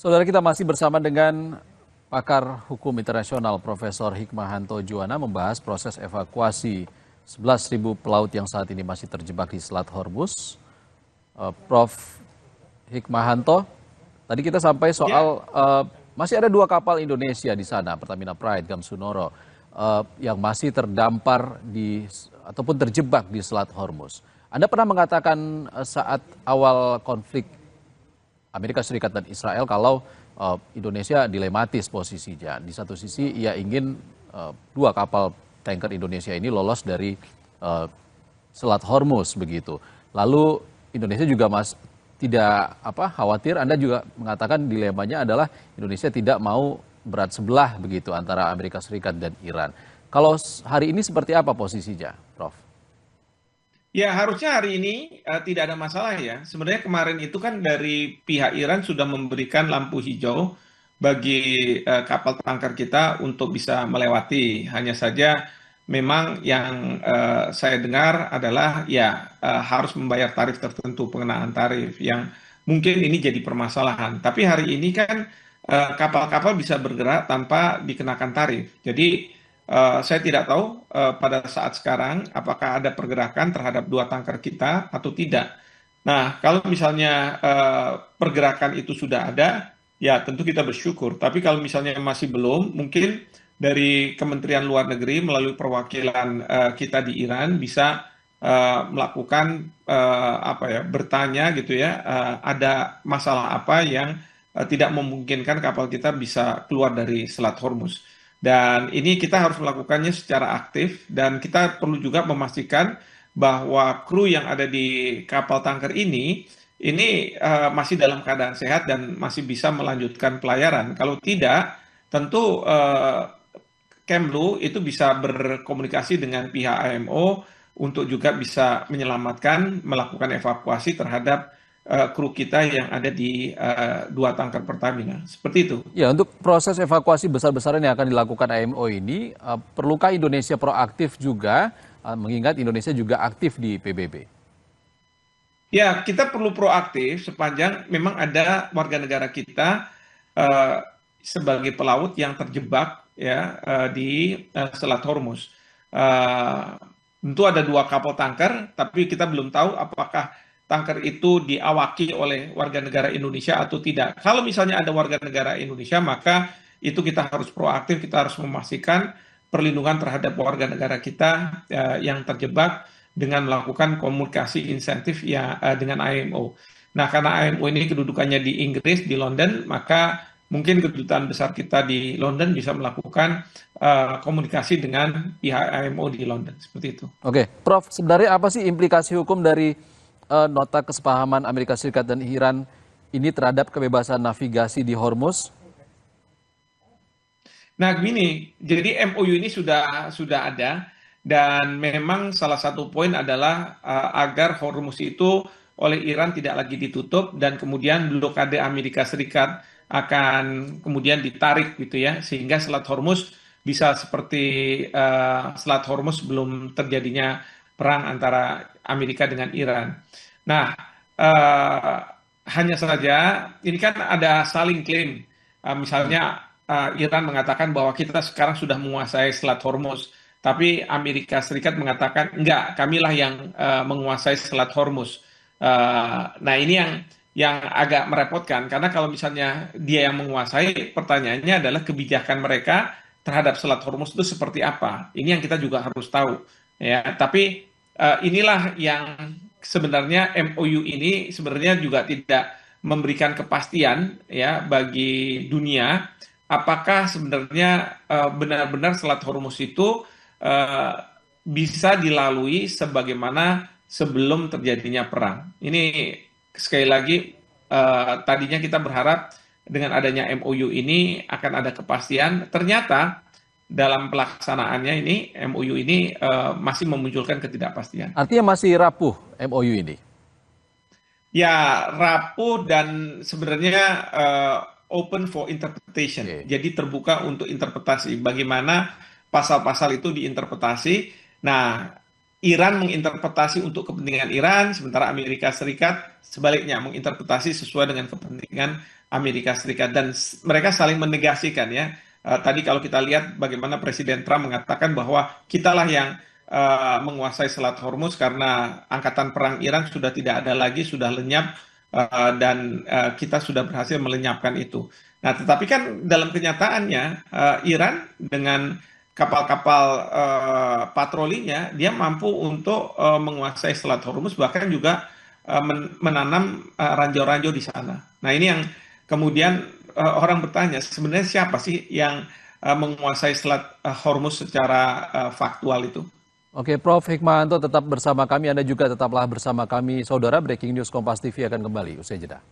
Saudara, kita masih bersama dengan pakar hukum internasional Profesor Hikmahanto Juwana membahas proses evakuasi 11.000 pelaut yang saat ini masih terjebak di Selat Hormuz. Prof. Hikmahanto, tadi kita sampai Ya, soal masih ada dua kapal Indonesia di sana, Pertamina Pride, Gamsunoro, yang masih terdampar ataupun terjebak di Selat Hormuz. Anda pernah mengatakan saat awal konflik Amerika Serikat dan Israel kalau Indonesia dilematis posisinya. Di satu sisi ia ingin dua kapal tanker Indonesia ini lolos dari Selat Hormuz begitu. Lalu Indonesia juga tidak khawatir. Anda juga mengatakan dilemanya adalah Indonesia tidak mau berat sebelah begitu antara Amerika Serikat dan Iran. Kalau hari ini seperti apa posisinya, Prof? ya, harusnya hari ini tidak ada masalah ya. Sebenarnya kemarin itu kan dari pihak Iran sudah memberikan lampu hijau bagi kapal tanker kita untuk bisa melewati. Hanya saja memang yang saya dengar adalah ya harus membayar tarif tertentu, pengenaan tarif yang mungkin ini jadi permasalahan. Tapi hari ini kan kapal-kapal bisa bergerak tanpa dikenakan tarif. Jadi saya tidak tahu pada saat sekarang apakah ada pergerakan terhadap dua tanker kita atau tidak. Nah, kalau misalnya pergerakan itu sudah ada, ya tentu kita bersyukur. Tapi kalau misalnya masih belum, mungkin dari Kementerian Luar Negeri melalui perwakilan kita di Iran bisa melakukan apa ya, bertanya gitu ya, ada masalah apa yang tidak memungkinkan kapal kita bisa keluar dari Selat Hormuz. Dan ini kita harus melakukannya secara aktif dan kita perlu juga memastikan bahwa kru yang ada di kapal tanker ini masih dalam keadaan sehat dan masih bisa melanjutkan pelayaran. Kalau tidak, tentu Kemlu itu bisa berkomunikasi dengan pihak IMO untuk juga bisa menyelamatkan, melakukan evakuasi terhadap kru kita yang ada di dua tanker Pertamina. Seperti itu. Ya, untuk proses evakuasi besar-besaran yang akan dilakukan IMO ini, perlukah Indonesia proaktif juga, mengingat Indonesia juga aktif di PBB? Ya, kita perlu proaktif sepanjang memang ada warga negara kita eh, sebagai pelaut yang terjebak ya di Selat Hormuz. Eh, Tentu ada dua kapal tanker, tapi kita belum tahu apakah tanker itu diawaki oleh warga negara Indonesia atau tidak. Kalau misalnya ada warga negara Indonesia, maka itu kita harus proaktif, kita harus memastikan perlindungan terhadap warga negara kita yang terjebak dengan melakukan komunikasi insentif ya dengan IMO. Nah, karena IMO ini kedudukannya di Inggris, di London, maka mungkin kedutaan besar kita di London bisa melakukan komunikasi dengan pihak IMO di London, seperti itu. Oke, Prof, sebenarnya apa sih implikasi hukum dari nota kesepahaman Amerika Serikat dan Iran ini terhadap kebebasan navigasi di Hormuz? Nah, gini, jadi MOU ini sudah ada dan memang salah satu poin adalah agar Hormuz itu oleh Iran tidak lagi ditutup dan kemudian blokade Amerika Serikat akan kemudian ditarik gitu ya, sehingga Selat Hormuz bisa seperti Selat Hormuz belum terjadinya perang antara Amerika dengan Iran. Nah, eh, hanya saja ini kan ada saling klaim. Misalnya Iran mengatakan bahwa kita sekarang sudah menguasai Selat Hormuz, tapi Amerika Serikat mengatakan enggak, kamilah yang menguasai Selat Hormuz. Nah, ini yang agak merepotkan karena kalau misalnya dia yang menguasai, pertanyaannya adalah kebijakan mereka terhadap Selat Hormuz itu seperti apa. Ini yang kita juga harus tahu. Ya, tapi inilah yang sebenarnya MOU ini sebenarnya juga tidak memberikan kepastian ya bagi dunia apakah sebenarnya benar-benar Selat Hormuz itu eh, bisa dilalui sebagaimana sebelum terjadinya perang. Ini sekali lagi tadinya kita berharap dengan adanya MOU ini akan ada kepastian. Ternyata dalam pelaksanaannya ini MOU ini masih memunculkan ketidakpastian. Artinya masih rapuh MOU ini. Ya, rapuh dan sebenarnya open for interpretation. Oke. Jadi terbuka untuk interpretasi. Bagaimana pasal-pasal itu diinterpretasi. Nah, Iran menginterpretasi untuk kepentingan Iran, sementara Amerika Serikat sebaliknya menginterpretasi sesuai dengan kepentingan Amerika Serikat dan mereka saling menegasikan ya. Tadi kalau kita lihat bagaimana Presiden Trump mengatakan bahwa kitalah yang menguasai Selat Hormuz karena angkatan perang Iran sudah tidak ada lagi, sudah lenyap dan kita sudah berhasil melenyapkan itu. Nah, tetapi kan dalam kenyataannya Iran dengan kapal-kapal patrolinya dia mampu untuk menguasai Selat Hormuz bahkan juga menanam ranjau-ranjau di sana. Nah, ini yang kemudian orang bertanya sebenarnya siapa sih yang menguasai Selat Hormuz secara faktual itu? Oke, Prof. Hikmahanto tetap bersama kami. Anda juga tetaplah bersama kami. Saudara, Breaking News Kompas TV akan kembali usai jeda.